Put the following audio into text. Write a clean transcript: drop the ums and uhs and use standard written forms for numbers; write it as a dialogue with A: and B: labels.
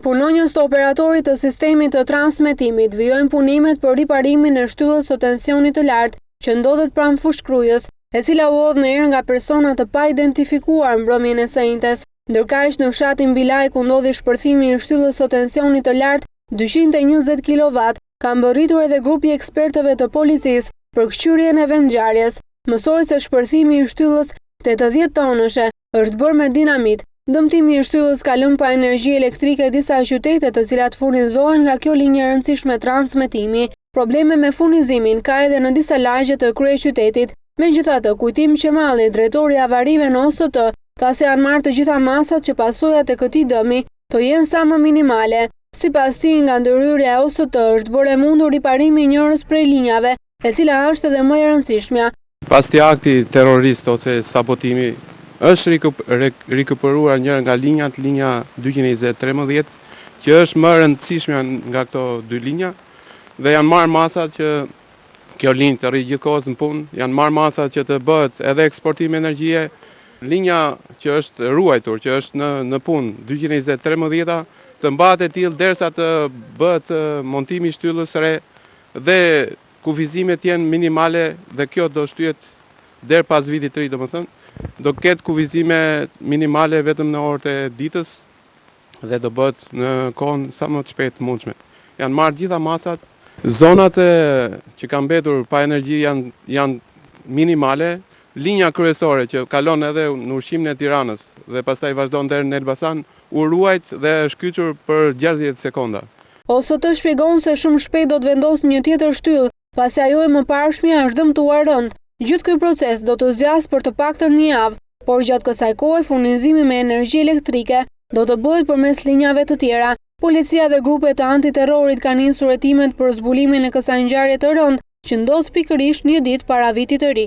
A: Punonjës të operatorit të sistemit të transmetimit vijojnë punimet për riparimin e shtyllës së tensionit të lartë që ndodhet pranë fushkrujës, e cila u hodh në erë nga persona të pa identifikuar mbrëmjen e së njëjtës. Ndërkaq në fshatin Bilaj ku ndodhi shpërthimi i shtyllës së tensionit të lartë 220 kW, ka mbërritur edhe grupi ekspertëve të policisë për këshyrjen e vendngjarjes. Mësoi se shpërthimi i shtyllës 80 tonëshe është bërë me dinamit. Dëmtimi i shtyllës ka lënë pa energji elektrike disa qytete të cilat furnizohen nga kjo linjë e rëndësishme transmetimi. Probleme me furnizimin ka edhe në disa lagje të kryeqytetit. Megjithatë, Kujtim Qemalli, drejtori i avarive në OST, tha se janë marrë të gjitha masat që pasojat e këtij dëmi të jenë sa më minimale. Sipas tij, nga ndërhyrja e OST është bërë e mundur riparimi i njërës prej linjave, e cila është edhe më e rëndësishmja.
B: Pas këtij akti terrorist ose sabotimi, është rikuperuar njëra nga linjat, linja 220-13, që është më rëndësishme nga këto dy linja, dhe janë marrë masat që kjo linjë të rri gjithkohës në punë, janë marrë masat që të bëhet edhe eksportim energjie, linja që është ruajtur, që është në punë 220-13, të mbahet e tillë derisa të bëhet montimi i shtyllës re dhe kufizimet jenë minimale dhe kjo do shtyhet deri pas vitit të ri, domethënë. Do ketë kufizime minimale vetëm në orët e ditës dhe do bëhet në kohën sa më të shpejtë mundshme. Janë marrë gjitha masat, zonat që kanë mbetur pa energji janë minimale. Linja kryesore që kalon edhe në ushqimin e Tiranës dhe pastaj vazhdon deri në Elbasan u ruajt dhe është kyçur për 60 sekonda.
A: OST shpjegon se shumë shpejt do të vendosë një tjetër shtyllë, pasi ajo e mëparshmja është dëmtuar rënd. Gjithë ky proces do të zgjasë për të paktën një javë, por gjatë kësaj kohe furnizimi me energji elektrike do të bëhet përmes linjave të tjera. Policia dhe grupet të antiterrorit kanë nisur hetimet për zbulimin e kësaj ngjarje të rëndë që ndodh pikërisht një ditë para vitit të ri.